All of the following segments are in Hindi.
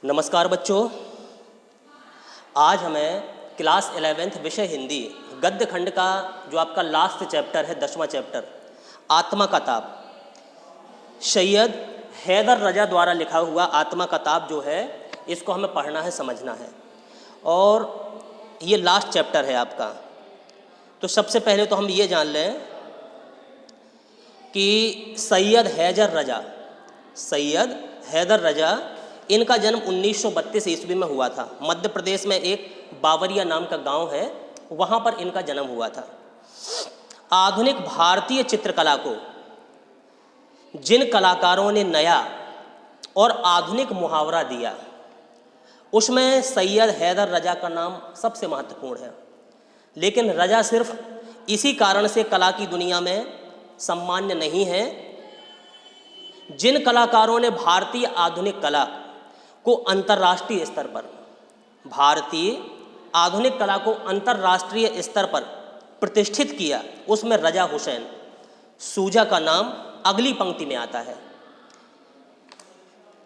नमस्कार बच्चों, आज हमें क्लास 11th विषय हिंदी गद्य खंड का जो आपका लास्ट चैप्टर है, 10वां चैप्टर आत्मा का ताप, सैयद हैदर रजा द्वारा लिखा हुआ आत्मा का ताप जो है, इसको हमें पढ़ना है, समझना है। और ये लास्ट चैप्टर है आपका। तो सबसे पहले तो हम ये जान लें कि सैयद हैदर रजा इनका जन्म 1932 ईस्वी में हुआ था। मध्य प्रदेश में एक बावरिया नाम का गांव है, वहाँ पर इनका जन्म हुआ था। आधुनिक भारतीय चित्रकला को जिन कलाकारों ने नया और आधुनिक मुहावरा दिया, उसमें सैयद हैदर रजा का नाम सबसे महत्वपूर्ण है। लेकिन रजा सिर्फ इसी कारण से कला की दुनिया में सम्मान्य नहीं है। जिन कलाकारों ने भारतीय आधुनिक कला को अंतर्राष्ट्रीय स्तर पर, भारतीय आधुनिक कला को अंतर्राष्ट्रीय स्तर पर प्रतिष्ठित किया, उसमें रजा हुसैन सूजा का नाम अगली पंक्ति में आता है।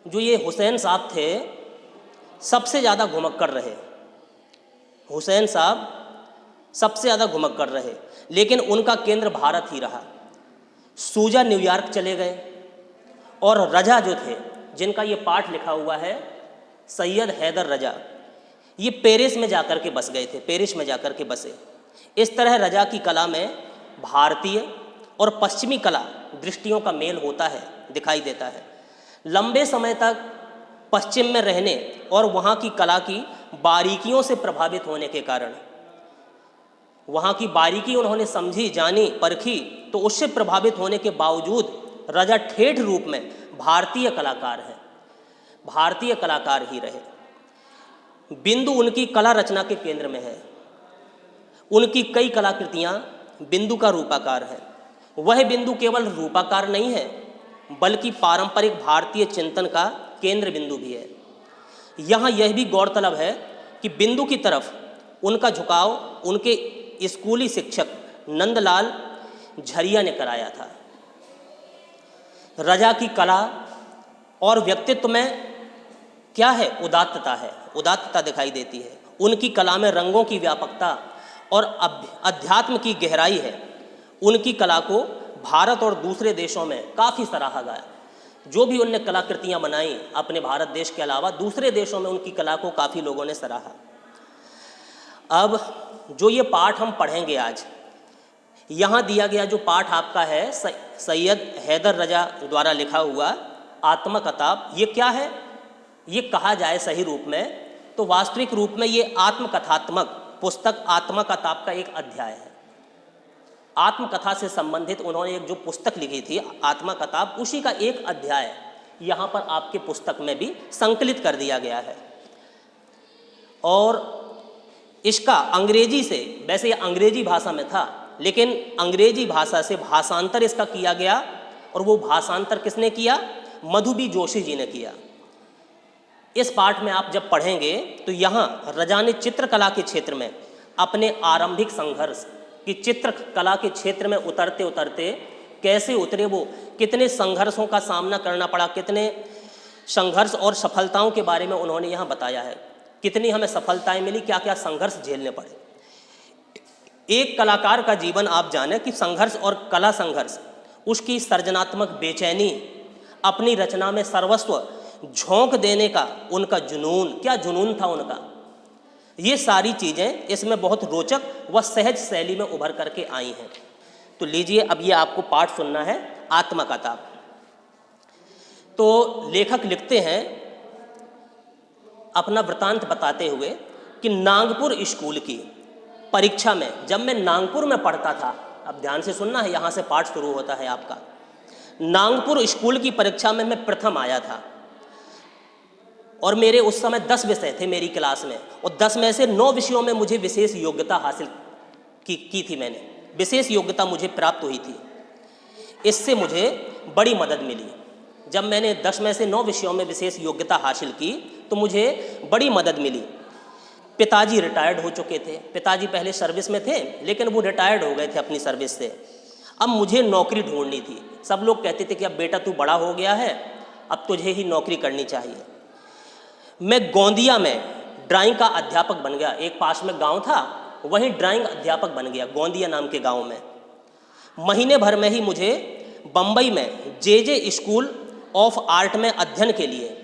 जो ये हुसैन साहब थे, सबसे ज़्यादा घुमक्कड़ रहे। हुसैन साहब सबसे ज़्यादा घुमक्कड़ रहे, लेकिन उनका केंद्र भारत ही रहा। सूजा न्यूयॉर्क चले गए और रजा जो थे, जिनका ये पाठ लिखा हुआ है, सैयद हैदर रजा, ये पेरिस में जाकर के बस गए थे, पेरिस में जाकर के बसे। इस तरह रजा की कला में भारतीय और पश्चिमी कला दृष्टियों का मेल होता है, दिखाई देता है। लंबे समय तक पश्चिम में रहने और वहाँ की कला की बारीकियों से प्रभावित होने के कारण, वहाँ की बारीकी उन्होंने समझी, जानी, परखी, तो उससे प्रभावित होने के बावजूद रजा ठेठ रूप में भारतीय कलाकार हैं, भारतीय कलाकार ही रहे। बिंदु उनकी कला रचना के केंद्र में है। उनकी कई कलाकृतियाँ बिंदु का रूपाकार है। वह बिंदु केवल रूपाकार नहीं है, बल्कि पारंपरिक भारतीय चिंतन का केंद्र बिंदु भी है। यहाँ यह भी गौरतलब है कि बिंदु की तरफ उनका झुकाव उनके स्कूली शिक्षक नंदलाल झरिया ने कराया था। रजा की कला और व्यक्तित्व में क्या है? उदात्तता है, उदात्तता दिखाई देती है। उनकी कला में रंगों की व्यापकता और अध्यात्म की गहराई है। उनकी कला को भारत और दूसरे देशों में काफ़ी सराहा गया। जो भी उनने कलाकृतियाँ बनाई अपने भारत देश के अलावा दूसरे देशों में, उनकी कला को काफ़ी लोगों ने सराहा। अब जो ये पाठ हम पढ़ेंगे आज, यहाँ दिया गया जो पाठ आपका है, सैयद हैदर रजा द्वारा लिखा हुआ आत्मा का ताप, ये क्या है? ये कहा जाए सही रूप में तो वास्तविक रूप में ये आत्मकथात्मक पुस्तक आत्मा का ताप का एक अध्याय है। आत्मकथा से संबंधित उन्होंने एक जो पुस्तक लिखी थी आत्मा का ताप, उसी का एक अध्याय यहाँ पर आपके पुस्तक में भी संकलित कर दिया गया है। और इसका अंग्रेजी से, वैसे ये अंग्रेजी भाषा में था, लेकिन अंग्रेजी भाषा से भाषांतर इसका किया गया। और वो भाषांतर किसने किया? मधुबी जोशी जी ने किया। इस पाठ में आप जब पढ़ेंगे तो यहाँ रजा ने चित्रकला के क्षेत्र में अपने आरंभिक संघर्ष की, चित्रकला के क्षेत्र में उतरते उतरते कैसे उतरे, वो कितने संघर्षों का सामना करना पड़ा, कितने संघर्ष और सफलताओं के बारे में उन्होंने यहाँ बताया है। कितनी हमें सफलताएं मिली, क्या क्या संघर्ष झेलने पड़े। एक कलाकार का जीवन आप जाने कि संघर्ष और कला संघर्ष, उसकी सृजनात्मक बेचैनी, अपनी रचना में सर्वस्व झोंक देने का उनका जुनून, क्या जुनून था उनका, ये सारी चीज़ें इसमें बहुत रोचक व सहज शैली में उभर करके आई हैं। तो लीजिए, अब ये आपको पाठ सुनना है आत्मा का ताप। तो लेखक लिखते हैं अपना वृतांत बताते हुए कि नागपुर स्कूल की परीक्षा में, जब मैं नागपुर में पढ़ता था, अब ध्यान से सुनना है, यहाँ से पाठ शुरू होता है आपका। नागपुर स्कूल की परीक्षा में मैं प्रथम आया था और मेरे उस समय 10 विषय थे मेरी क्लास में, और 10 में से 9 विषयों में मुझे विशेष योग्यता हासिल की थी। मैंने विशेष योग्यता मुझे प्राप्त हुई थी। इससे मुझे बड़ी मदद मिली। जब मैंने 10 में से 9 विषयों में विशेष योग्यता हासिल की तो मुझे बड़ी मदद मिली। पिताजी रिटायर्ड हो चुके थे। पिताजी पहले सर्विस में थे, लेकिन वो रिटायर्ड हो गए थे अपनी सर्विस से। अब मुझे नौकरी ढूंढनी थी। सब लोग कहते थे कि अब बेटा तू बड़ा हो गया है, अब तुझे ही नौकरी करनी चाहिए। मैं गोंदिया में ड्राइंग का अध्यापक बन गया। एक पास में गांव था, वहीं ड्राइंग अध्यापक बन गया गोंदिया नाम के गांव में। महीने भर में ही मुझे बम्बई में जे स्कूल ऑफ आर्ट में अध्ययन के लिए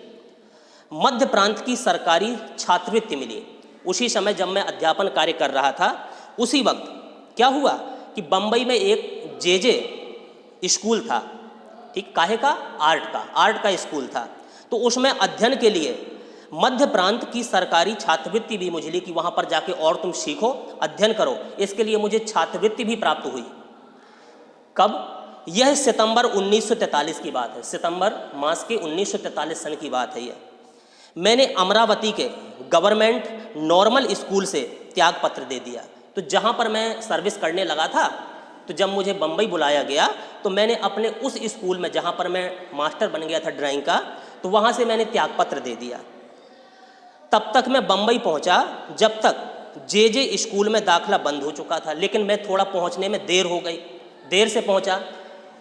मध्य प्रांत की सरकारी छात्रवृत्ति मिली। उसी समय जब मैं अध्यापन कार्य कर रहा था, उसी वक्त क्या हुआ कि बम्बई में एक जे स्कूल था, ठीक, काहे का, आर्ट का स्कूल था। तो उसमें अध्ययन के लिए मध्य प्रांत की सरकारी छात्रवृत्ति भी मुझे ली कि वहाँ पर जाके और तुम सीखो, अध्ययन करो। इसके लिए मुझे छात्रवृत्ति भी प्राप्त हुई। कब? यह सितंबर 1943 की बात है, सितंबर मास के 1943 सन की बात है। यह मैंने अमरावती के गवर्नमेंट नॉर्मल स्कूल से त्यागपत्र दे दिया। तो जहाँ पर मैं सर्विस करने लगा था, तो जब मुझे बम्बई बुलाया गया तो मैंने अपने उस स्कूल में जहाँ पर मैं मास्टर बन गया था ड्राइंग का, तो वहाँ से मैंने त्यागपत्र दे दिया। तब तक मैं बम्बई पहुँचा जब तक जे स्कूल में दाखिला बंद हो चुका था, लेकिन मैं थोड़ा पहुँचने में देर हो गई, देर से पहुँचा।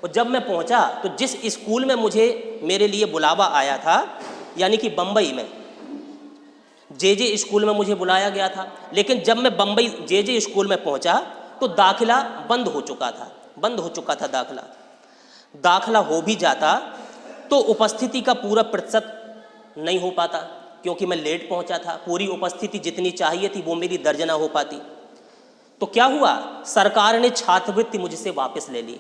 और जब मैं पहुँचा तो जिस स्कूल में मुझे मेरे लिए बुलावा आया था, यानी कि बम्बई में जे स्कूल में मुझे बुलाया गया था, लेकिन जब मैं बम्बई जे स्कूल में पहुँचा तो दाखिला बंद हो चुका था। दाखिला हो भी जाता तो उपस्थिति का पूरा प्रतिशत नहीं हो पाता, क्योंकि मैं लेट पहुंचा था। पूरी उपस्थिति जितनी चाहिए थी वो मेरी दर्ज ना हो पाती। तो क्या हुआ, सरकार ने छात्रवृत्ति मुझसे वापस ले ली।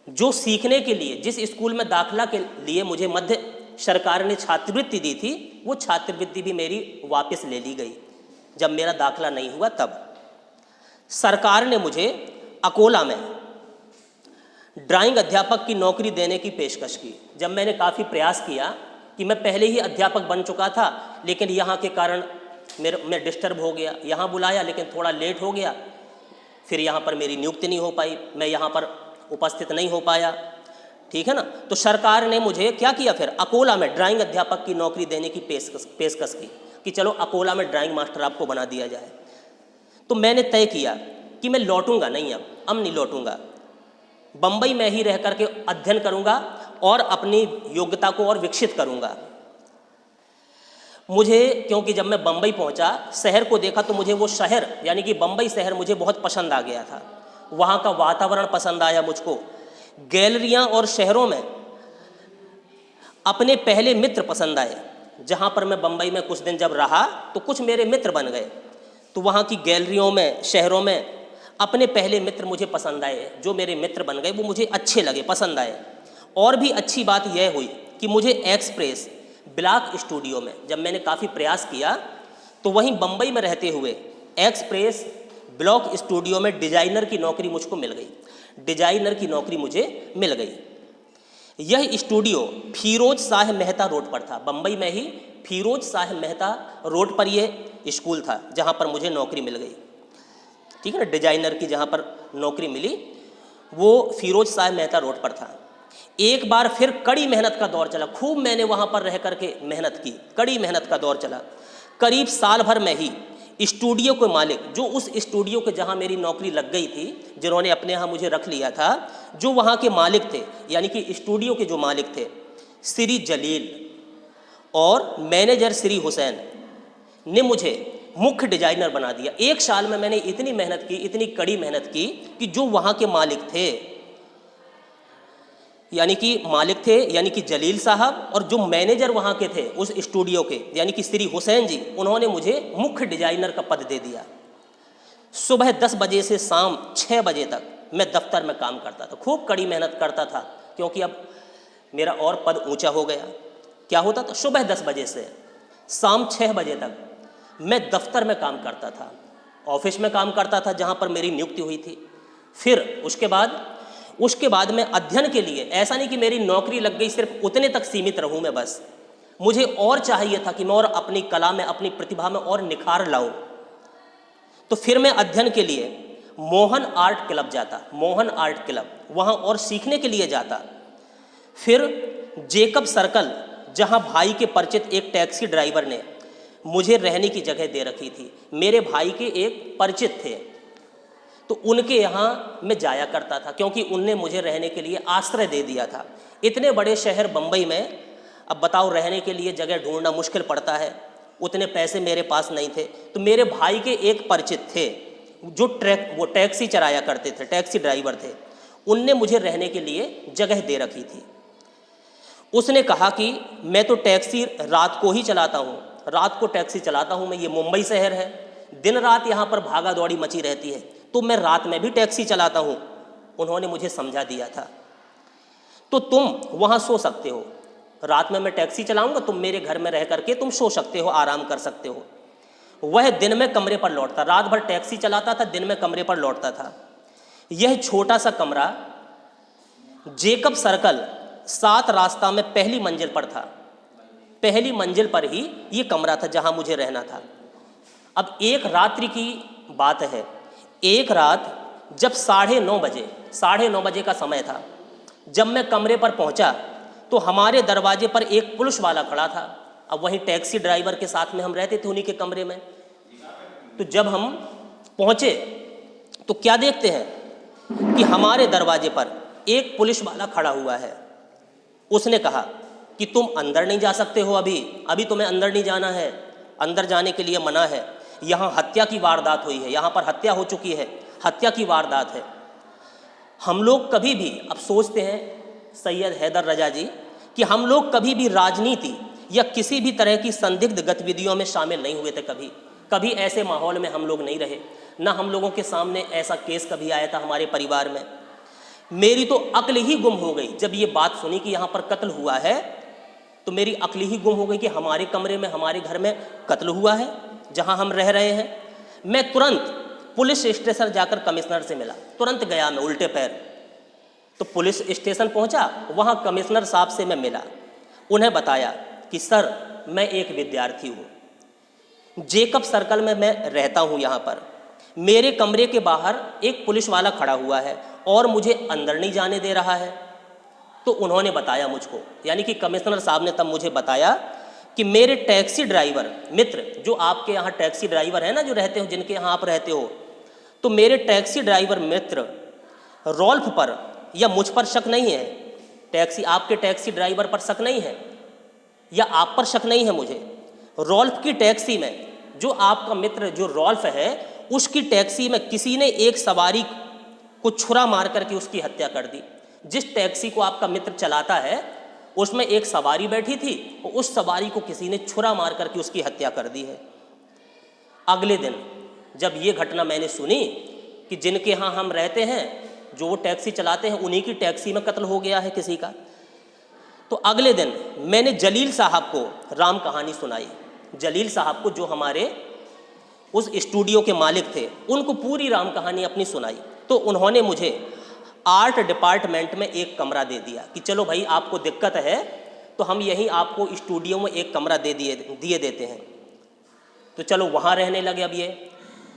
जो सीखने के लिए जिस स्कूल में दाखिला के लिए मुझे मध्य सरकार ने छात्रवृत्ति दी थी, वो छात्रवृत्ति भी मेरी वापस ले ली गई। जब मेरा दाखिला नहीं हुआ तब सरकार ने मुझे अकोला में ड्राइंग अध्यापक की नौकरी देने की पेशकश की। जब मैंने काफ़ी प्रयास किया कि मैं पहले ही अध्यापक बन चुका था, लेकिन यहाँ के कारण मैं डिस्टर्ब हो गया। यहाँ बुलाया लेकिन थोड़ा लेट हो गया, फिर यहाँ पर मेरी नियुक्ति नहीं हो पाई, मैं यहाँ पर उपस्थित नहीं हो पाया, ठीक है ना। तो सरकार ने मुझे क्या किया, फिर अकोला में ड्राइंग अध्यापक की नौकरी देने की पेशकश की कि चलो अकोला में ड्राइंग मास्टर आपको बना दिया जाए। तो मैंने तय किया कि मैं लौटूंगा नहीं, अब नहीं लौटूंगा, बम्बई में ही रह करके अध्ययन करूंगा और अपनी योग्यता को और विकसित करूंगा। मुझे, क्योंकि जब मैं बम्बई पहुंचा, शहर को देखा तो मुझे वो शहर यानी कि बम्बई शहर मुझे बहुत पसंद आ गया था। वहाँ का वातावरण पसंद आया मुझको। गैलरियाँ और शहरों में अपने पहले मित्र पसंद आए। जहाँ पर मैं बम्बई में कुछ दिन जब रहा तो कुछ मेरे मित्र बन गए। तो वहाँ की गैलरियों में, शहरों में अपने पहले मित्र मुझे पसंद आए। जो मेरे मित्र बन गए वो मुझे अच्छे लगे, पसंद आए। और भी अच्छी बात यह हुई कि मुझे एक्सप्रेस ब्लॉक स्टूडियो में, जब मैंने काफ़ी प्रयास किया तो वहीं बम्बई में रहते हुए एक्सप्रेस ब्लॉक स्टूडियो में डिजाइनर की नौकरी मुझको मिल गई। डिजाइनर की नौकरी मुझे मिल गई। यह स्टूडियो फिरोज शाह मेहता रोड पर था। बम्बई में ही फिरोज शाह मेहता रोड पर यह स्कूल था जहाँ पर मुझे नौकरी मिल गई, ठीक है ना। डिजाइनर की जहाँ पर नौकरी मिली वो फिरोज शाह मेहता रोड पर था। एक बार फिर कड़ी मेहनत का दौर चला। खूब मैंने वहाँ पर रह करके मेहनत की, कड़ी मेहनत का दौर चला। करीब साल भर में ही स्टूडियो के मालिक, जो उस स्टूडियो के जहाँ मेरी नौकरी लग गई थी, जिन्होंने अपने यहाँ मुझे रख लिया था, जो वहाँ के मालिक थे, यानी कि स्टूडियो के जो मालिक थे, श्री जलील और मैनेजर श्री हुसैन ने मुझे मुख्य डिजाइनर बना दिया। एक साल में मैंने इतनी मेहनत की, इतनी कड़ी मेहनत की कि जो वहाँ के मालिक थे, यानी कि जलील साहब, और जो मैनेजर वहाँ के थे उस स्टूडियो के, यानी कि श्री हुसैन जी, उन्होंने मुझे मुख्य डिजाइनर का पद दे दिया। सुबह 10 बजे से शाम 6 बजे तक मैं दफ्तर में काम करता था। खूब कड़ी मेहनत करता था, क्योंकि अब मेरा और पद ऊंचा हो गया। क्या होता था, सुबह 10 बजे से शाम 6 बजे तक मैं दफ्तर में काम करता था, ऑफिस में काम करता था जहाँ पर मेरी नियुक्ति हुई थी। फिर उसके बाद मैं अध्ययन के लिए, ऐसा नहीं कि मेरी नौकरी लग गई सिर्फ उतने तक सीमित रहूं मैं, बस मुझे और चाहिए था कि मैं और अपनी कला में, अपनी प्रतिभा में और निखार लाऊं। तो फिर मैं अध्ययन के लिए मोहन आर्ट क्लब जाता, मोहन आर्ट क्लब, वहाँ और सीखने के लिए जाता। फिर जेकब सर्कल, जहाँ भाई के परिचित एक टैक्सी ड्राइवर ने मुझे रहने की जगह दे रखी थी, मेरे भाई के एक परिचित थे, तो उनके यहाँ मैं जाया करता था, क्योंकि उनने मुझे रहने के लिए आश्रय दे दिया था। इतने बड़े शहर बम्बई में अब बताओ, रहने के लिए जगह ढूंढना मुश्किल पड़ता है। उतने पैसे मेरे पास नहीं थे, तो मेरे भाई के एक परिचित थे जो वो टैक्सी चलाया करते थे, टैक्सी ड्राइवर थे, उनने मुझे रहने के लिए जगह दे रखी थी। उसने कहा कि मैं तो टैक्सी रात को ही चलाता हूँ, रात को टैक्सी चलाता हूँ मैं, ये मुंबई शहर है, दिन रात यहाँ पर भागा दौड़ी मची रहती है, तो मैं रात में भी टैक्सी चलाता हूँ। उन्होंने मुझे समझा दिया था, तो तुम वहाँ सो सकते हो, रात में मैं टैक्सी चलाऊँगा, तुम मेरे घर में रह करके तुम सो सकते हो, आराम कर सकते हो। वह दिन में कमरे पर लौटता, रात भर टैक्सी चलाता था, दिन में कमरे पर लौटता था। यह छोटा सा कमरा जेकब सर्कल 7 रास्ता में पहली मंजिल पर था, पहली मंजिल पर ही ये कमरा था जहाँ मुझे रहना था। अब एक रात्रि की बात है, एक रात जब 9:30 बजे का समय था, जब मैं कमरे पर पहुंचा तो हमारे दरवाजे पर एक पुलिस वाला खड़ा था। अब वहीं टैक्सी ड्राइवर के साथ में हम रहते थे उन्हीं के कमरे में। तो जब हम पहुंचे तो क्या देखते हैं कि हमारे दरवाजे पर एक पुलिस वाला खड़ा हुआ है। उसने कहा कि तुम अंदर नहीं जा सकते हो, अभी तुम्हें अंदर नहीं जाना है, अंदर जाने के लिए मना है, यहाँ हत्या की वारदात हुई है, यहाँ पर हत्या हो चुकी है, हत्या की वारदात है। हम लोग कभी भी, अब सोचते हैं सैयद हैदर रजा जी, कि हम लोग कभी भी राजनीति या किसी भी तरह की संदिग्ध गतिविधियों में शामिल नहीं हुए थे, कभी ऐसे माहौल में हम लोग नहीं रहे, ना हम लोगों के सामने ऐसा केस कभी आया था हमारे परिवार में। मेरी तो अक्ल ही गुम हो गई जब ये बात सुनी कि यहाँ पर कत्ल हुआ है, तो मेरी अक्ल ही गुम हो गई कि हमारे कमरे में, हमारे घर में कत्ल हुआ है जहाँ हम रह रहे हैं। मैं तुरंत पुलिस स्टेशन जाकर कमिश्नर से मिला, तुरंत गया मैं उल्टे पैर। तो पुलिस स्टेशन पहुंचा, वहां कमिश्नर साहब से मैं मिला, उन्हें बताया कि सर मैं एक विद्यार्थी हूँ, जेकब सर्कल में मैं रहता हूँ, यहाँ पर मेरे कमरे के बाहर एक पुलिस वाला खड़ा हुआ है और मुझे अंदर नहीं जाने दे रहा है। तो उन्होंने बताया मुझको, यानी कि कमिश्नर साहब ने तब मुझे बताया कि मेरे टैक्सी ड्राइवर मित्र, जो आपके यहाँ टैक्सी ड्राइवर है ना, जो रहते हो, जिनके यहाँ आप रहते हो, तो मेरे टैक्सी ड्राइवर मित्र रॉल्फ पर या मुझ पर शक नहीं है, आपके टैक्सी ड्राइवर पर शक नहीं है या आप पर शक नहीं है मुझे। रॉल्फ की टैक्सी में, जो आपका मित्र जो रॉल्फ है, उसकी टैक्सी में किसी ने एक सवारी को छुरा मार करके उसकी हत्या कर दी। जिस टैक्सी को आपका मित्र चलाता है उसमें एक सवारी बैठी थी और उस सवारी को किसी ने छुरा मार करके उसकी हत्या कर दी है। अगले दिन जब ये घटना मैंने सुनी कि जिनके यहाँ हम रहते हैं, जो वो टैक्सी चलाते हैं, उन्हीं की टैक्सी में कत्ल हो गया है किसी का, तो अगले दिन मैंने जलील साहब को राम कहानी सुनाई। जलील साहब को, जो हमारे उस स्टूडियो के मालिक थे, उनको पूरी राम कहानी अपनी सुनाई। तो उन्होंने मुझे आर्ट डिपार्टमेंट में एक कमरा दे दिया कि चलो भाई आपको दिक्कत है तो हम यहीं आपको स्टूडियो में एक कमरा दे देते हैं। तो चलो वहाँ रहने लगे। अब ये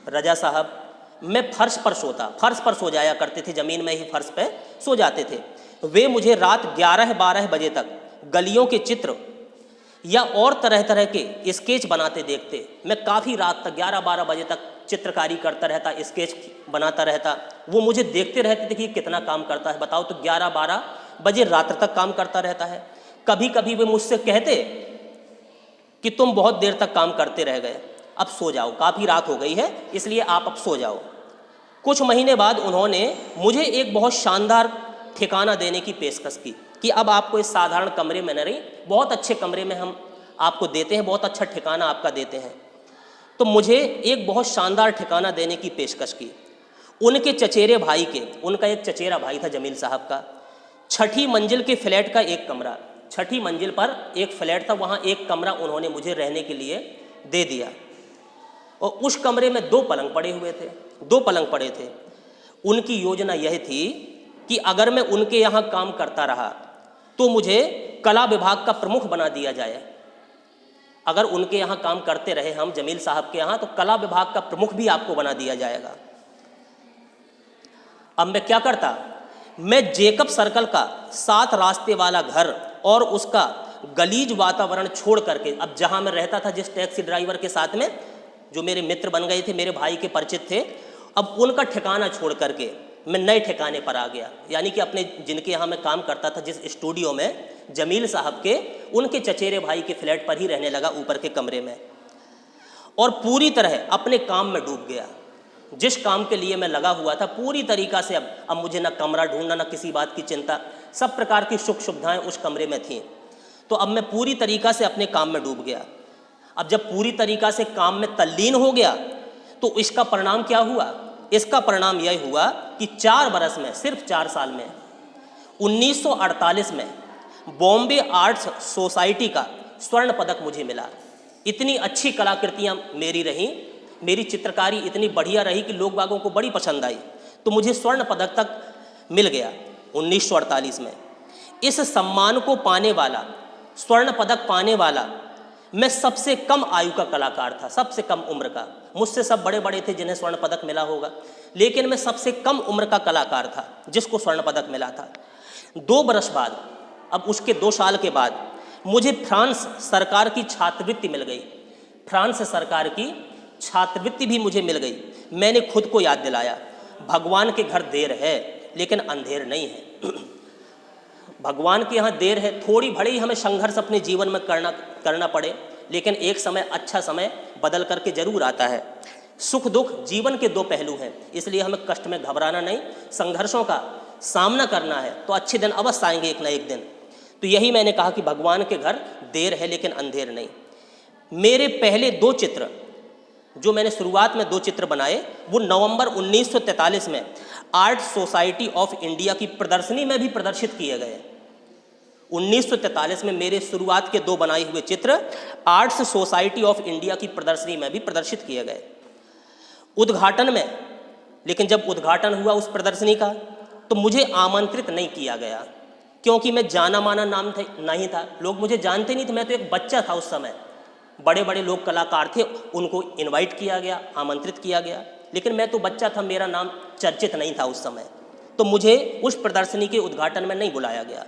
रजा साहब, मैं फर्श पर सो जाया करते थे, ज़मीन में ही फर्श पे सो जाते थे। वे मुझे रात 11-12 बजे तक गलियों के चित्र या और तरह तरह के स्केच बनाते देखते। मैं काफ़ी रात तक 11-12 बजे तक चित्रकारी करता रहता, स्केच बनाता रहता। वो मुझे देखते रहते थे कि कितना काम करता है, बताओ। तो 11-12 बजे रात तक काम करता रहता है। कभी कभी वे मुझसे कहते कि तुम बहुत देर तक काम करते रह गए, अब सो जाओ, काफ़ी रात हो गई है इसलिए आप अब सो जाओ। कुछ महीने बाद उन्होंने मुझे एक बहुत शानदार ठिकाना देने की पेशकश की कि अब आपको इस साधारण कमरे में नहीं, बहुत अच्छे कमरे में हम आपको देते हैं, बहुत अच्छा ठिकाना आपका देते हैं। तो मुझे एक बहुत शानदार ठिकाना देने की पेशकश की। उनके चचेरे भाई के, उनका एक चचेरा भाई था जमील साहब का, 6ठी मंजिल के फ्लैट का एक कमरा, 6ठी मंजिल पर एक फ्लैट था, वहाँ एक कमरा उन्होंने मुझे रहने के लिए दे दिया। और उस कमरे में 2 पलंग पड़े हुए थे, 2 पलंग पड़े थे। उनकी योजना यह थी कि अगर मैं उनके यहाँ काम करता रहा तो मुझे कला विभाग का प्रमुख बना दिया जाए। अगर उनके यहाँ काम करते रहे हम, जमील साहब के यहाँ, तो कला विभाग का प्रमुख भी आपको बना दिया जाएगा। अब मैं क्या करता, मैं जेकब सर्कल का 7 रास्ते वाला घर और उसका गलीज वातावरण छोड़ करके, अब जहाँ मैं रहता था जिस टैक्सी ड्राइवर के साथ में, जो मेरे मित्र बन गए थे, मेरे भाई के परिचित थे, अब उनका ठिकाना छोड़ करके मैं नए ठिकाने पर आ गया। यानी कि अपने, जिनके यहाँ मैं काम करता था, जिस स्टूडियो में, जमील साहब के, उनके चचेरे भाई के फ्लैट पर ही रहने लगा, ऊपर के कमरे में। और पूरी तरह अपने काम में डूब गया। जिस काम के लिए मैं लगा हुआ था पूरी तरीक़ा से अब मुझे ना कमरा ढूंढना, ना किसी बात की चिंता, सब प्रकार की सुख सुविधाएं उस कमरे में थीं। तो अब मैं पूरी तरीक़ा से अपने काम में डूब गया। अब जब पूरी तरीक़ा से काम में तल्लीन हो गया तो इसका परिणाम क्या हुआ? इसका परिणाम यह हुआ कि 4 बरस में, सिर्फ 4 साल में, 1948 में बॉम्बे आर्ट्स सोसाइटी का स्वर्ण पदक मुझे मिला। इतनी अच्छी कलाकृतियाँ मेरी रहीं, मेरी चित्रकारी इतनी बढ़िया रही कि लोग बागों को बड़ी पसंद आई, तो मुझे स्वर्ण पदक तक मिल गया 1948 में। इस सम्मान को पाने वाला, स्वर्ण पदक पाने वाला, मैं सबसे कम आयु का कलाकार था, सबसे कम उम्र का। मुझसे सब बड़े बड़े थे जिन्हें स्वर्ण पदक मिला होगा, लेकिन मैं सबसे कम उम्र का कलाकार था जिसको स्वर्ण पदक मिला था। 2 बरस बाद, अब उसके 2 साल के बाद मुझे फ्रांस सरकार की छात्रवृत्ति मिल गई। फ्रांस सरकार की छात्रवृत्ति भी मुझे मिल गई। मैंने खुद को याद दिलाया, भगवान के घर देर है लेकिन अंधेर नहीं है। भगवान के यहाँ देर है, थोड़ी भले ही हमें संघर्ष अपने जीवन में करना पड़े, लेकिन एक समय, अच्छा समय बदल करके जरूर आता है। सुख दुख जीवन के 2 पहलू हैं, इसलिए हमें कष्ट में घबराना नहीं, संघर्षों का सामना करना है, तो अच्छे दिन अवश्य आएंगे एक ना एक दिन। तो यही मैंने कहा कि भगवान के घर देर है लेकिन अंधेर नहीं। मेरे पहले 2 चित्र, जो मैंने शुरुआत में 2 चित्र बनाए, वो नवंबर 1943 में आर्ट सोसाइटी ऑफ इंडिया की प्रदर्शनी में भी प्रदर्शित किए गए। 1943 में मेरे शुरुआत के 2 बनाए हुए चित्र आर्ट्स सोसाइटी ऑफ इंडिया की प्रदर्शनी में भी प्रदर्शित किए गए। उद्घाटन में, लेकिन जब उद्घाटन हुआ उस प्रदर्शनी का, तो मुझे आमंत्रित नहीं किया गया, क्योंकि मैं जाना माना नाम नहीं था, लोग मुझे जानते नहीं थे। मैं तो एक बच्चा था उस समय, बड़े बड़े लोग कलाकार थे, उनको इनवाइट किया गया, आमंत्रित किया गया, लेकिन मैं तो बच्चा था, मेरा नाम चर्चित नहीं था उस समय, तो मुझे उस प्रदर्शनी के उद्घाटन में नहीं बुलाया गया।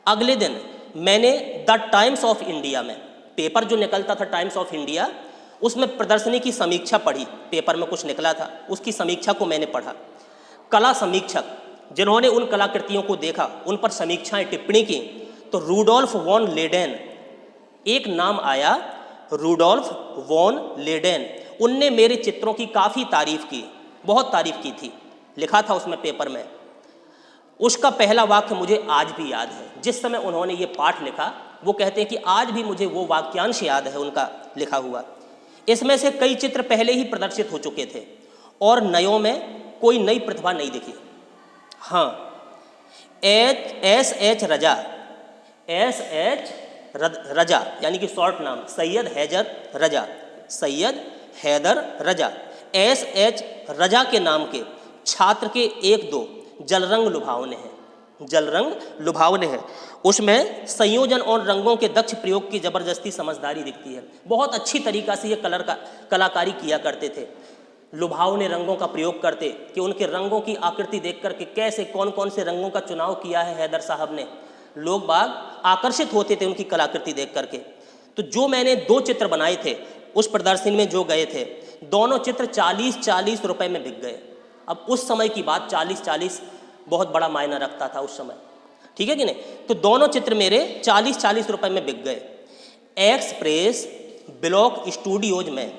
अगले दिन मैंने द टाइम्स ऑफ इंडिया में, पेपर जो निकलता था टाइम्स ऑफ इंडिया, उसमें प्रदर्शनी की समीक्षा पढ़ी। पेपर में कुछ निकला था, उसकी समीक्षा को मैंने पढ़ा। कला समीक्षक जिन्होंने उन कलाकृतियों को देखा, उन पर समीक्षाएं, टिप्पणी की, तो रूडोल्फ वॉन लेडेन, एक नाम आया, रूडोल्फ वॉन लेडेन। उनने मेरे चित्रों की काफ़ी तारीफ की, बहुत तारीफ की थी, लिखा था उसमें पेपर में। उसका पहला वाक्य मुझे आज भी याद है। जिस समय उन्होंने ये पाठ लिखा, वो कहते हैं कि आज भी मुझे वो वाक्यांश याद है उनका लिखा हुआ। इसमें से कई चित्र पहले ही प्रदर्शित हो चुके थे और नयों में कोई नई प्रतिभा नहीं दिखी। हाँ, एस.एच. रजा, एस.एच. रजा यानी कि शॉर्ट नाम सैयद हैदर रजा, सैयद हैदर रजा, एस.एच. रजा के नाम के छात्र के 1-2 जलरंग लुभावने हैं, जलरंग लुभावने हैं। उसमें संयोजन और रंगों के दक्ष प्रयोग की ज़बरदस्ती समझदारी दिखती है। बहुत अच्छी तरीक़ा से ये कलाकारी किया करते थे, लुभावने रंगों का प्रयोग करते कि उनके रंगों की आकृति देख कर के कैसे कौन कौन से रंगों का चुनाव किया है हैदर साहब ने, लोग बाग आकर्षित होते थे उनकी कलाकृति देख करके। तो जो मैंने 2 चित्र बनाए थे उस प्रदर्शनी में जो गए थे, दोनों चित्र 40-40 रुपए में बिक गए। अब उस समय की बात, 40-40 बहुत बड़ा मायना रखता था उस समय, ठीक है कि नहीं। तो दोनों चित्र मेरे 40-40 रुपए में बिक गए। एक्सप्रेस ब्लॉक स्टूडियोज में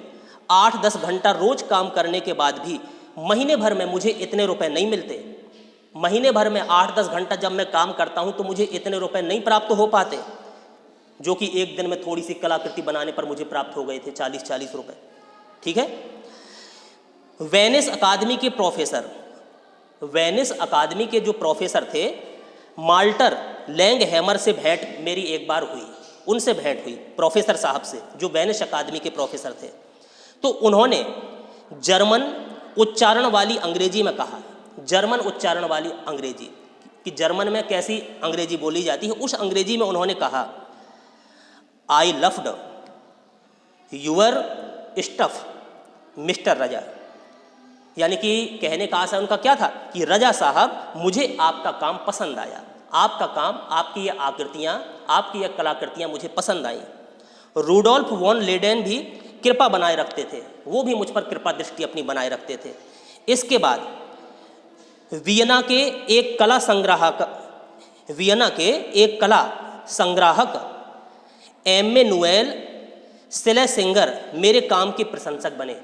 8-10 घंटा रोज काम करने के बाद भी महीने भर में मुझे इतने रुपए नहीं मिलते। महीने भर में 8-10 घंटा जब मैं काम करता हूं तो मुझे इतने रुपए नहीं प्राप्त हो पाते, जो कि एक दिन में थोड़ी सी कलाकृति बनाने पर मुझे प्राप्त हो गए थे 40-40 रुपए, ठीक है। वेनिस अकादमी के प्रोफेसर, वेनिस अकादमी के जो प्रोफेसर थे माल्टर लैंगहैमर से भेंट मेरी एक बार हुई, उनसे भेंट हुई प्रोफेसर साहब से, जो वेनिस अकादमी के प्रोफेसर थे। तो उन्होंने जर्मन उच्चारण वाली अंग्रेजी में कहा, जर्मन उच्चारण वाली अंग्रेजी, कि जर्मन में कैसी अंग्रेजी बोली जाती है, उस अंग्रेजी में उन्होंने कहा, I loved your stuff mister Raza. यानी कि कहने का आशय उनका क्या था कि रजा साहब मुझे आपका काम पसंद आया, आपका काम, आपकी ये आकृतियाँ, आपकी ये कलाकृतियाँ मुझे पसंद आई। रूडोल्फ वॉन लेडेन भी कृपा बनाए रखते थे, वो भी मुझ पर कृपा दृष्टि अपनी बनाए रखते थे। इसके बाद वियना के एक कला संग्राहक एमेनुएल सिले सिंगर मेरे काम के प्रशंसक बने,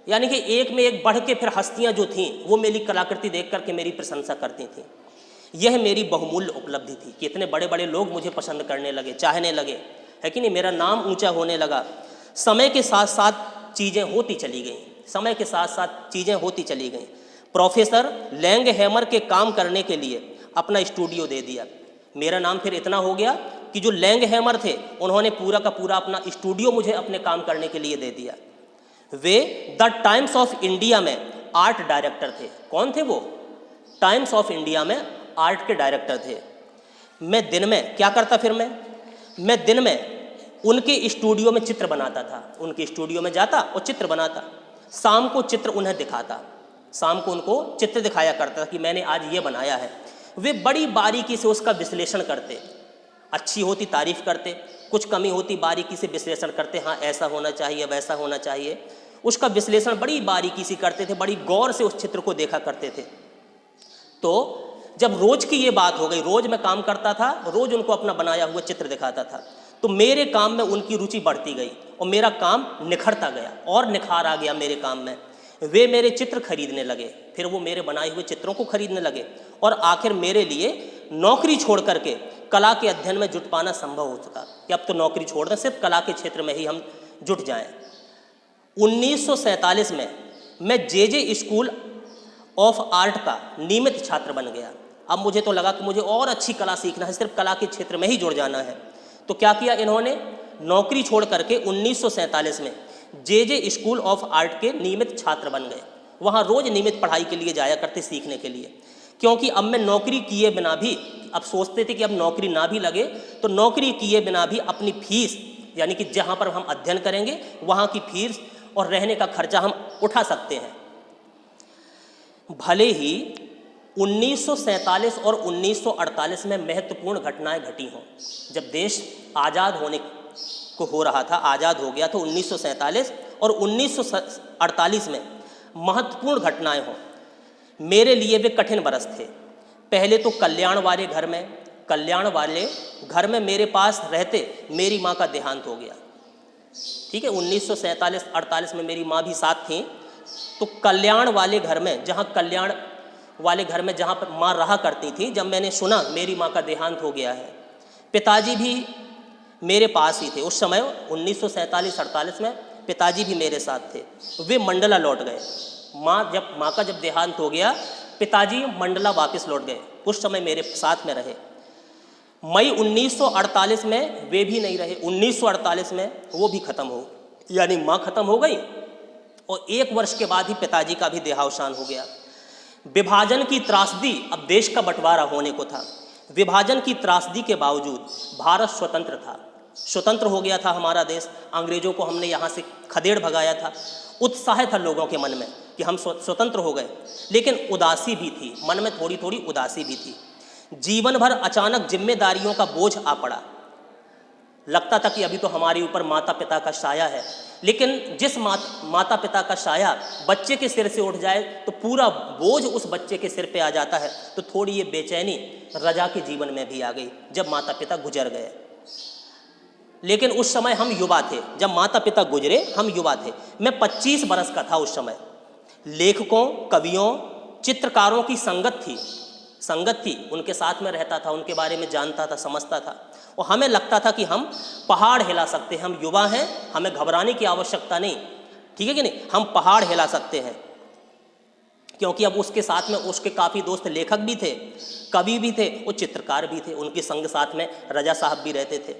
यानी कि एक में एक बढ़ के फिर हस्तियां जो थीं वो मेरी कलाकृति देख करके मेरी प्रशंसा करती थीं। यह मेरी बहुमूल्य उपलब्धि थी कि इतने बड़े बड़े लोग मुझे पसंद करने लगे, चाहने लगे, है कि नहीं, मेरा नाम ऊंचा होने लगा। समय के साथ साथ चीज़ें होती चली गईं, समय के साथ साथ चीज़ें होती चली गईं। प्रोफेसर लैंगहैमर के काम करने के लिए अपना स्टूडियो दे दिया। मेरा नाम फिर इतना हो गया कि जो लैंगहैमर थे उन्होंने पूरा का पूरा अपना स्टूडियो मुझे अपने काम करने के लिए दे दिया। Way the times of India में आर्ट डायरेक्टर थे। कौन थे वो? टाइम्स ऑफ इंडिया में आर्ट के डायरेक्टर थे। मैं दिन में क्या करता, फिर मैं दिन में उनके स्टूडियो में चित्र बनाता था, उनके स्टूडियो में जाता और चित्र बनाता। शाम को चित्र उन्हें दिखाता, शाम को उनको चित्र दिखाया करता था कि मैंने आज ये बनाया है। वे बड़ी बारीकी से उसका विश्लेषण करते, अच्छी होती तारीफ करते, कुछ कमी होती बारीकी से विश्लेषण करते, हाँ ऐसा होना चाहिए, वैसा होना चाहिए। उसका विश्लेषण बड़ी बारीकी से करते थे, बड़ी गौर से उस चित्र को देखा करते थे। तो जब रोज की ये बात हो गई, रोज मैं काम करता था, रोज उनको अपना बनाया हुआ चित्र दिखाता था, तो मेरे काम में उनकी रुचि बढ़ती गई और मेरा काम निखरता गया और निखार आ गया मेरे काम में। वे मेरे चित्र खरीदने लगे, फिर वो मेरे बनाए हुए चित्रों को खरीदने लगे और आखिर मेरे लिए नौकरी छोड़ करके कला के अध्ययन में जुट पाना संभव हो सका कि अब तो नौकरी छोड़ दें, सिर्फ कला के क्षेत्र में ही हम जुट जाएं। 1947 में मैं जे स्कूल ऑफ आर्ट का नियमित छात्र बन गया। अब मुझे तो लगा कि मुझे और अच्छी कला सीखना है, सिर्फ कला के क्षेत्र में ही जुड़ जाना है। तो क्या किया इन्होंने, नौकरी छोड़ करके 1947 में जे स्कूल ऑफ आर्ट के नियमित छात्र बन गए। वहाँ रोज नियमित पढ़ाई के लिए जाया करते, सीखने के लिए, क्योंकि अब मैं नौकरी किए बिना भी, अब सोचते थे कि अब नौकरी ना भी लगे तो नौकरी किए बिना भी अपनी फीस, यानी कि जहाँ पर हम अध्ययन करेंगे वहाँ की फीस और रहने का खर्चा हम उठा सकते हैं। भले ही 1947 और 1948 में महत्वपूर्ण घटनाएं घटी हों, जब देश आज़ाद होने को हो रहा था, आज़ाद हो गया, तो 1947 और 1948 में महत्वपूर्ण घटनाएं हों, मेरे लिए वे कठिन बरस थे। पहले तो कल्याण वाले घर में मेरे पास रहते मेरी माँ का देहांत हो गया। ठीक है, 1947-48 में मेरी माँ भी साथ थी। तो कल्याण वाले घर में, जहाँ पर माँ रहा करती थी, जब मैंने सुना मेरी माँ का देहांत हो गया है, पिताजी भी मेरे पास ही थे उस समय। 1947-48 में पिताजी भी मेरे साथ थे। वे मंडला लौट गए। माँ का जब देहांत हो गया, पिताजी मंडला वापस लौट गए, उस समय मेरे साथ में रहे। मई 1948 में वे भी नहीं रहे, 1948 में वो भी खत्म हो, यानी माँ खत्म हो गई और 1 वर्ष के बाद ही पिताजी का भी देहावसान हो गया। विभाजन की त्रासदी, अब देश का बंटवारा होने को था। विभाजन की त्रासदी के बावजूद भारत स्वतंत्र था, स्वतंत्र हो गया था हमारा देश। अंग्रेजों को हमने यहाँ से खदेड़ भगाया था। उत्साह था लोगों के मन में कि हम स्वतंत्र हो गए, लेकिन उदासी भी थी, मन में थोड़ी थोड़ी उदासी भी थी। जीवन भर अचानक जिम्मेदारियों का बोझ आ पड़ा। लगता था कि अभी तो हमारे ऊपर माता पिता का साया है, लेकिन जिस माता पिता का साया बच्चे के सिर से उठ जाए तो पूरा बोझ उस बच्चे के सिर पे आ जाता है। तो थोड़ी ये बेचैनी रजा के जीवन में भी आ गई जब माता पिता गुजर गए। लेकिन उस समय हम युवा थे, जब माता पिता गुजरे हम युवा थे। मैं 25 बरस का था उस समय। लेखकों, कवियों, चित्रकारों की संगत थी, उनके साथ में रहता था, उनके बारे में जानता था, समझता था, और हमें लगता था कि हम पहाड़ हिला सकते हैं। हम युवा हैं, हमें घबराने की आवश्यकता नहीं, ठीक है कि नहीं, हम पहाड़ हिला सकते हैं। क्योंकि अब उसके साथ में उसके काफ़ी दोस्त लेखक भी थे, कवि भी थे और चित्रकार भी थे। उनके संग साथ में रजा साहब भी रहते थे,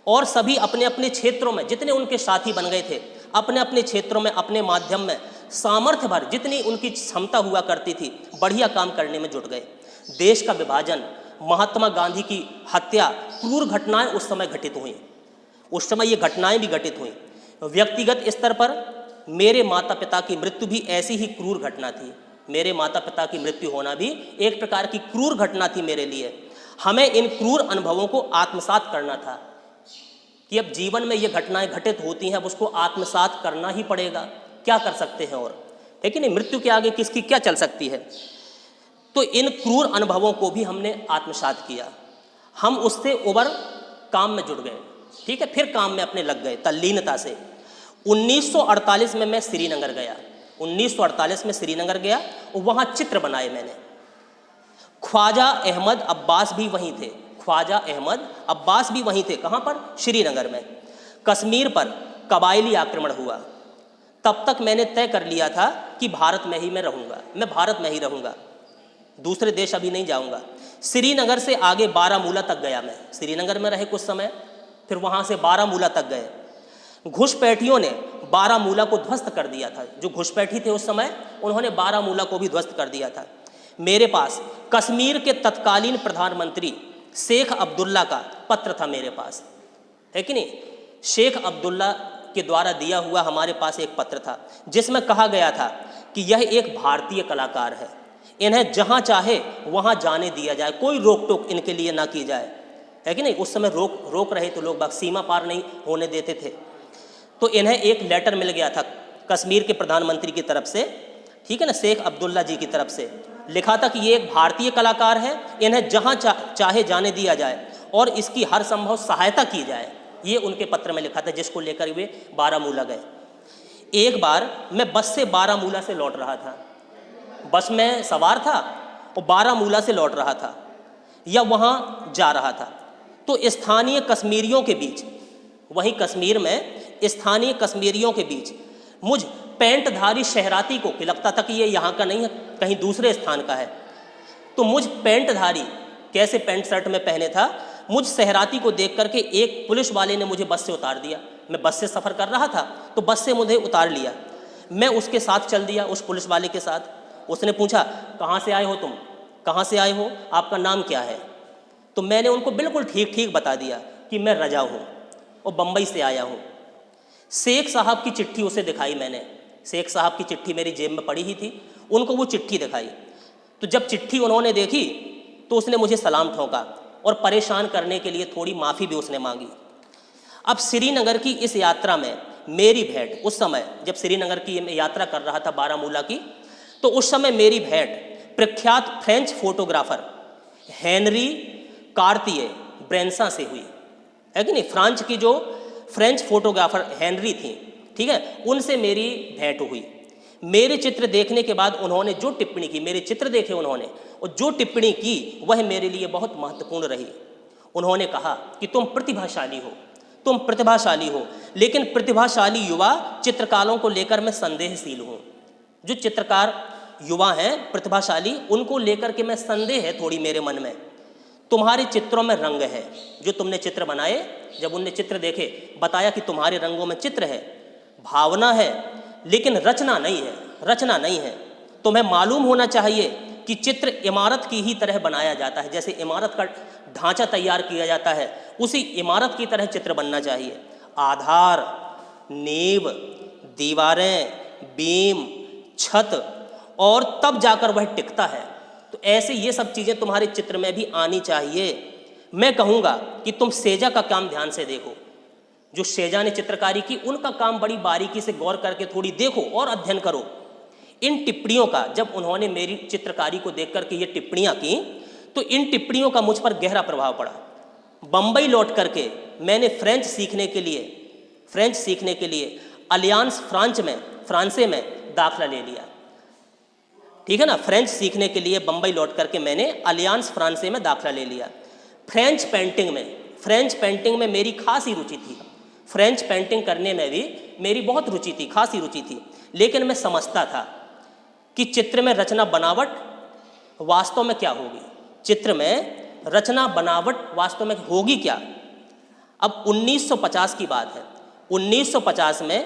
और सभी अपने अपने क्षेत्रों में, जितने उनके साथी बन गए थे, अपने अपने क्षेत्रों में, अपने माध्यम में सामर्थ्य भर जितनी उनकी क्षमता हुआ करती थी, बढ़िया काम करने में जुट गए। देश का विभाजन, महात्मा गांधी की हत्या, क्रूर घटनाएं उस समय घटित हुई। उस समय ये घटनाएं भी घटित हुई। व्यक्तिगत स्तर पर मेरे माता पिता की मृत्यु भी ऐसी ही क्रूर घटना थी। मेरे माता पिता की मृत्यु होना भी एक प्रकार की क्रूर घटना थी मेरे लिए। हमें इन क्रूर अनुभवों को आत्मसात करना था कि अब जीवन में ये घटनाएं घटित होती हैं, अब उसको आत्मसात करना ही पड़ेगा। क्या कर सकते हैं, और है कि नहीं, मृत्यु के आगे किसकी क्या चल सकती है। तो इन क्रूर अनुभवों को भी हमने आत्मसात किया। हम उससे उबर काम में जुट गए। ठीक है, फिर काम में अपने लग गए तल्लीनता से। 1948 में मैं श्रीनगर गया, 1948 में श्रीनगर गया और वहाँ चित्र बनाए मैंने। ख्वाजा अहमद अब्बास भी वहीं थे, ख्वाजा अहमद अब्बास भी वहीं थे। कहाँ पर? श्रीनगर में। कश्मीर पर कबायली आक्रमण हुआ, तब तक मैंने तय कर लिया था कि भारत में ही मैं रहूँगा, मैं भारत में ही रहूँगा, दूसरे देश अभी नहीं जाऊँगा। श्रीनगर से आगे बारामूला तक गया मैं, श्रीनगर में रहे कुछ समय, फिर वहाँ से बारामूला तक गए। घुसपैठियों ने बारामूला को ध्वस्त कर दिया था, जो घुसपैठी थे उस समय उन्होंने बारामूला को भी ध्वस्त कर दिया था। मेरे पास कश्मीर के तत्कालीन प्रधानमंत्री शेख अब्दुल्ला का पत्र था मेरे पास, है कि नहीं? शेख अब्दुल्ला के द्वारा दिया हुआ हमारे पास एक पत्र था जिसमें कहा गया था कि यह एक भारतीय कलाकार है, इन्हें जहाँ चाहे वहाँ जाने दिया जाए, कोई रोक टोक इनके लिए ना की जाए, है कि नहीं? उस समय रोक रहे तो लोग बाग सीमा पार नहीं होने देते थे। तो इन्हें एक लेटर मिल गया था कश्मीर के प्रधानमंत्री की तरफ से, ठीक है ना, शेख अब्दुल्ला जी की तरफ से लिखा था कि ये एक भारतीय कलाकार है, इन्हें जहाँ चाहे जाने दिया जाए और इसकी हर संभव सहायता की जाए। ये उनके पत्र में लिखा था, जिसको लेकर वे बारामूला गए। एक बार मैं बस से बारामूला से लौट रहा था, बस में सवार था और बारामूला से लौट रहा था या वहाँ जा रहा था, तो स्थानीय कश्मीरियों के बीच, वहीं कश्मीर में स्थानीय कश्मीरियों के बीच मुझ पैंटधारी शहराती को, कि लगता था कि ये यहाँ का नहीं है, कहीं दूसरे स्थान का है, तो मुझ पैंटधारी, कैसे पैंट शर्ट में पहने था, मुझ शहराती को देख करके एक पुलिस वाले ने मुझे बस से उतार दिया। मैं बस से सफ़र कर रहा था तो बस से मुझे उतार लिया, मैं उसके साथ चल दिया, उस पुलिस वाले के साथ। उसने पूछा, कहाँ से आए हो तुम, कहाँ से आए हो, आपका नाम क्या है? तो मैंने उनको बिल्कुल ठीक बता दिया कि मैं रजा हूँ और बम्बई से आया हूँ। शेख साहब की चिट्ठी उसे दिखाई मैंने, शेख साहब की चिट्ठी मेरी जेब में पड़ी ही थी, उनको वो चिट्ठी दिखाई। तो जब चिट्ठी उन्होंने देखी तो उसने मुझे सलाम ठोका और परेशान करने के लिए थोड़ी माफ़ी भी उसने मांगी। अब श्रीनगर की इस यात्रा में मेरी भेंट, उस समय जब श्रीनगर की यात्रा कर रहा था बारामूला की, तो उस समय मेरी भेंट प्रख्यात फ्रेंच फोटोग्राफर हेनरी कार्तिये ब्रेंसा से हुई, है कि नहीं? फ्रांस की जो फ्रेंच फोटोग्राफर हेनरी थी, ठीक है, उनसे मेरी भेंट हुई। मेरे चित्र देखने के बाद उन्होंने जो टिप्पणी की, मेरे चित्र देखे उन्होंने और जो टिप्पणी की वह मेरे लिए बहुत महत्वपूर्ण रही। उन्होंने कहा कि तुम प्रतिभाशाली हो, तुम प्रतिभाशाली हो, लेकिन प्रतिभाशाली युवा चित्रकारों को लेकर मैं संदेहशील हूँ। जो चित्रकार युवा हैं प्रतिभाशाली, उनको लेकर के मैं संदेह है थोड़ी मेरे मन में। तुम्हारे चित्रों में रंग है, जो तुमने चित्र बनाए, जब उनने चित्र देखे, बताया कि तुम्हारे रंगों में चित्र है, भावना है, लेकिन रचना नहीं है, रचना नहीं है। तुम्हें मालूम होना चाहिए कि चित्र इमारत की ही तरह बनाया जाता है, जैसे इमारत का ढांचा तैयार किया जाता है, उसी इमारत की तरह चित्र बनना चाहिए। आधार, नींव, दीवारें, बीम, छत, और तब जाकर वह टिकता है। तो ऐसे ये सब चीज़ें तुम्हारे चित्र में भी आनी चाहिए। मैं कहूँगा कि तुम सेजा का काम ध्यान से देखो, जो सेजा ने चित्रकारी की, उनका काम बड़ी बारीकी से गौर करके थोड़ी देखो और अध्ययन करो। इन टिप्पणियों का, जब उन्होंने मेरी चित्रकारी को देख करके ये टिप्पणियाँ की, तो इन टिप्पणियों का मुझ पर गहरा प्रभाव पड़ा। बम्बई लौट करके मैंने फ्रेंच सीखने के लिए अलियांस फ्रांसे में दाखिला ले लिया, ठीक है ना। फ्रेंच सीखने के लिए बम्बई लौट करके मैंने अलियांस फ्रांसे में दाखिला ले लिया। फ्रेंच पेंटिंग में मेरी खासी रुचि थी, फ्रेंच पेंटिंग करने में भी मेरी बहुत रुचि थी, खासी रुचि थी। लेकिन मैं समझता था कि चित्र में रचना बनावट वास्तव में क्या होगी, चित्र में रचना बनावट वास्तव में होगी क्या। अब 1950 की बात है। 1950 में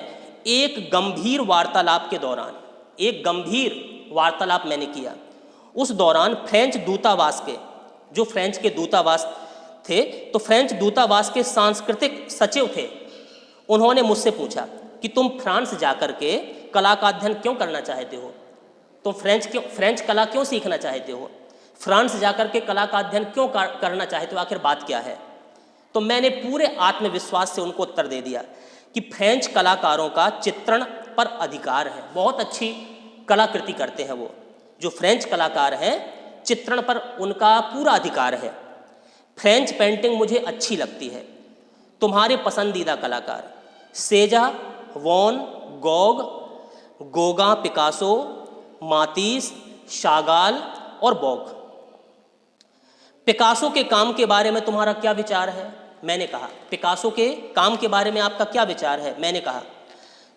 एक गंभीर वार्तालाप के दौरान, एक गंभीर वार्तालाप मैंने किया। उस दौरान फ्रेंच दूतावास के, जो फ्रेंच के दूतावास थे, तो फ्रेंच दूतावास के सांस्कृतिक सचिव थे, उन्होंने मुझसे पूछा कि तुम फ्रांस जाकर के कला का अध्ययन क्यों करना चाहते हो, तुम फ्रेंच कला क्यों सीखना चाहते हो, फ्रांस जाकर के कला का अध्ययन क्यों करना चाहते हो, आखिर बात क्या है। तो मैंने पूरे आत्मविश्वास से उनको उत्तर दे दिया कि फ्रेंच कलाकारों का चित्रण पर अधिकार है, बहुत अच्छी कलाकृति करते हैं वो, जो फ्रेंच कलाकार हैं चित्रण पर उनका पूरा अधिकार है। फ्रेंच पेंटिंग मुझे अच्छी लगती है। तुम्हारे पसंदीदा कलाकार सेजा, वॉन गॉग, गोगा, पिकासो, मातीस, शागाल और बॉग। पिकासो के काम के बारे में तुम्हारा क्या विचार है? मैंने कहा पिकासो के काम के बारे में आपका क्या विचार है? मैंने कहा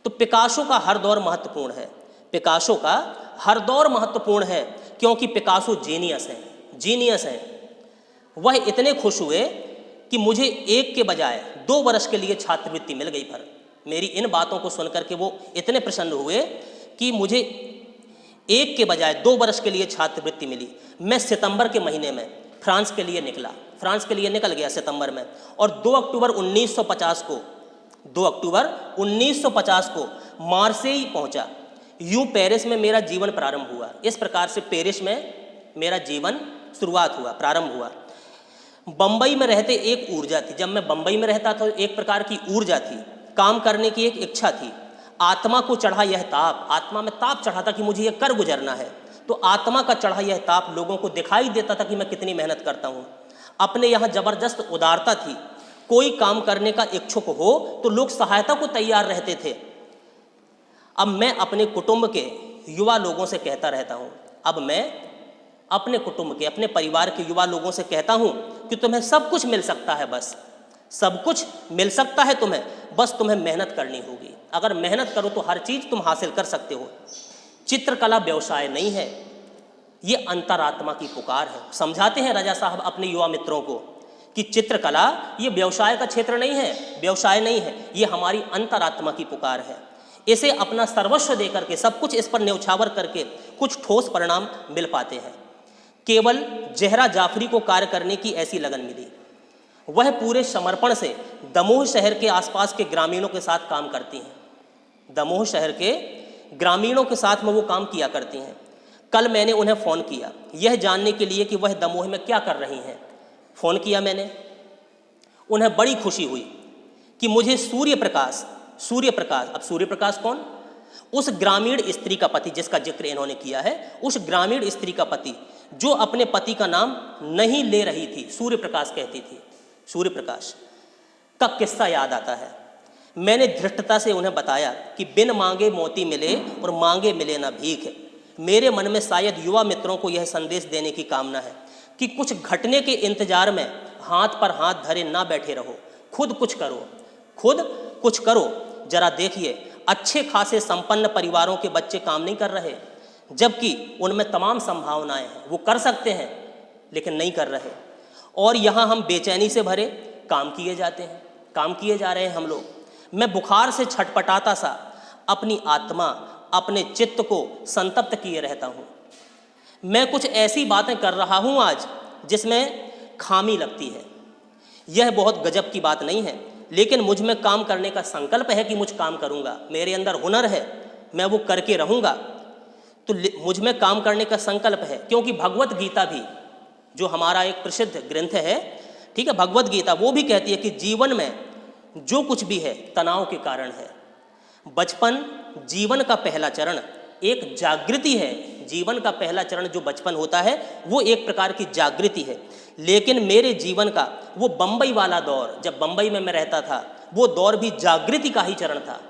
तो पिकासो का हर दौर महत्वपूर्ण है। पिकासो का हर दौर महत्वपूर्ण है क्योंकि पिकासो जीनियस है। वह इतने खुश हुए कि मुझे 1 के बजाय 2 वर्ष के लिए छात्रवृत्ति मिल गई। पर मेरी इन बातों को सुनकर के वो इतने प्रसन्न हुए कि मुझे 1 के बजाय 2 वर्ष के लिए छात्रवृत्ति मिली। मैं सितंबर के महीने में फ्रांस के लिए निकल गया सितंबर में, और 2 अक्टूबर 1950 को मार्सेई पहुंचा। यूं पेरिस में मेरा जीवन प्रारंभ हुआ। इस प्रकार से पेरिस में मेरा जीवन प्रारंभ हुआ। बम्बई में रहते एक ऊर्जा थी। जब मैं बम्बई में रहता था एक प्रकार की ऊर्जा थी, काम करने की एक इच्छा थी। आत्मा को चढ़ा यह ताप, आत्मा में ताप चढ़ा था कि मुझे यह कर गुजरना है। तो आत्मा का चढ़ा यह ताप लोगों को दिखाई देता था कि मैं कितनी मेहनत करता हूँ। अपने यहाँ जबरदस्त उदारता थी। कोई काम करने का इच्छुक हो तो लोग सहायता को तैयार रहते थे। अब मैं अपने कुटुंब के युवा लोगों से कहता रहता हूँ, अपने परिवार के युवा लोगों से कहता हूँ कि तुम्हें सब कुछ मिल सकता है, बस सब कुछ मिल सकता है तुम्हें, बस तुम्हें मेहनत करनी होगी। अगर मेहनत करो तो हर चीज़ तुम हासिल कर सकते हो। चित्रकला व्यवसाय नहीं है, ये अंतरात्मा की पुकार है। समझाते हैं राजा साहब अपने युवा मित्रों को कि चित्रकला ये व्यवसाय का क्षेत्र नहीं है, व्यवसाय नहीं है, ये हमारी अंतरात्मा की पुकार है। इसे अपना सर्वस्व देकर के, सब कुछ इस पर न्यौछावर करके कुछ ठोस परिणाम मिल पाते हैं। केवल जहरा जाफरी को कार्य करने की ऐसी लगन मिली। वह पूरे समर्पण से दमोह शहर के आसपास के ग्रामीणों के साथ काम करती हैं। दमोह शहर के ग्रामीणों के साथ में वो काम किया करती हैं। कल मैंने उन्हें फ़ोन किया यह जानने के लिए कि वह दमोह में क्या कर रही हैं। फ़ोन किया मैंने, उन्हें बड़ी खुशी हुई कि मुझे सूर्य प्रकाश, अब सूर्य प्रकाश कौन? उस ग्रामीण स्त्री का पति जिसका जिक्र इन्होंने किया है, उस ग्रामीण स्त्री का पति जो अपने पति का नाम नहीं ले रही थी, सूर्य प्रकाश कहती थी। सूर्य प्रकाश का किस्सा याद आता है। मैंने धृष्टता से उन्हें बताया कि बिन मांगे मोती मिले और मांगे मिले ना भीख। मेरे मन में शायद युवा मित्रों को यह संदेश देने की कामना है कि कुछ घटने के इंतजार में हाथ पर हाथ धरे ना बैठे रहो, खुद कुछ करो। जरा देखिए, अच्छे खासे संपन्न परिवारों के बच्चे काम नहीं कर रहे, जबकि उनमें तमाम संभावनाएं हैं, वो कर सकते हैं लेकिन नहीं कर रहे। और यहाँ हम बेचैनी से भरे काम किए जा रहे हैं हम लोग। मैं बुखार से छटपटाता सा अपनी आत्मा, अपने चित्त को संतप्त किए रहता हूँ। मैं कुछ ऐसी बातें कर रहा हूँ आज जिसमें खामी लगती है। यह बहुत गजब की बात नहीं है, लेकिन मुझ में काम करने का संकल्प है कि मुझ काम करूँगा। मेरे अंदर हुनर है, मैं वो करके रहूँगा। तो मुझ में काम करने का संकल्प है, क्योंकि भगवत गीता भी, जो हमारा एक प्रसिद्ध ग्रंथ है, ठीक है, भगवत गीता, वो भी कहती है कि जीवन में जो कुछ भी है तनाव के कारण है। बचपन जीवन का पहला चरण एक जागृति है। जीवन का पहला चरण जो बचपन होता है वो एक प्रकार की जागृति है। लेकिन मेरे जीवन का वो बम्बई वाला दौर, जब बम्बई में मैं रहता था, वो दौर भी जागृति का ही चरण था।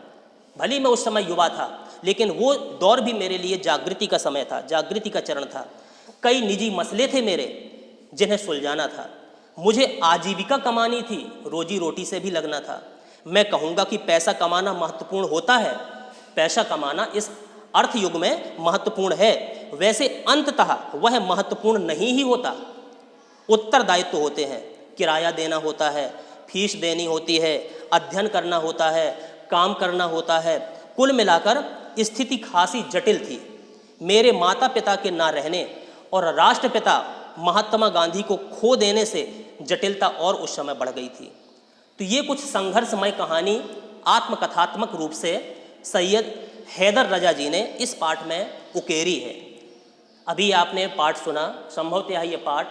भले मैं उस समय युवा था, लेकिन वो दौर भी मेरे लिए जागृति का समय था, जागृति का चरण था। कई निजी मसले थे मेरे जिन्हें सुलझाना था। मुझे आजीविका कमानी थी, रोजी रोटी से भी लगना था। मैं कहूँगा कि पैसा कमाना महत्वपूर्ण होता है, पैसा कमाना इस अर्थ युग में महत्वपूर्ण है। वैसे अंततः वह महत्वपूर्ण नहीं ही होता। उत्तरदायित्व होते हैं, किराया देना होता है, फीस देनी होती है, अध्ययन करना होता है, काम करना होता है। कुल मिलाकर स्थिति खासी जटिल थी। मेरे माता पिता के ना रहने और राष्ट्रपिता महात्मा गांधी को खो देने से जटिलता और उस समय बढ़ गई थी। तो ये कुछ संघर्षमय कहानी आत्मकथात्मक रूप से सैयद हैदर रजा जी ने इस पाठ में उकेरी है। अभी आपने पाठ सुना, संभवतः ये पाठ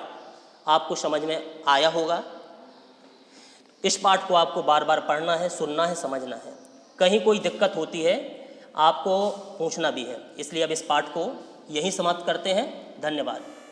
आपको समझ में आया होगा। इस पाठ को आपको बार बार पढ़ना है, सुनना है, समझना है। कहीं कोई दिक्कत होती है आपको पूछना भी है। इसलिए अब इस पाठ को यहीं समाप्त करते हैं। धन्यवाद।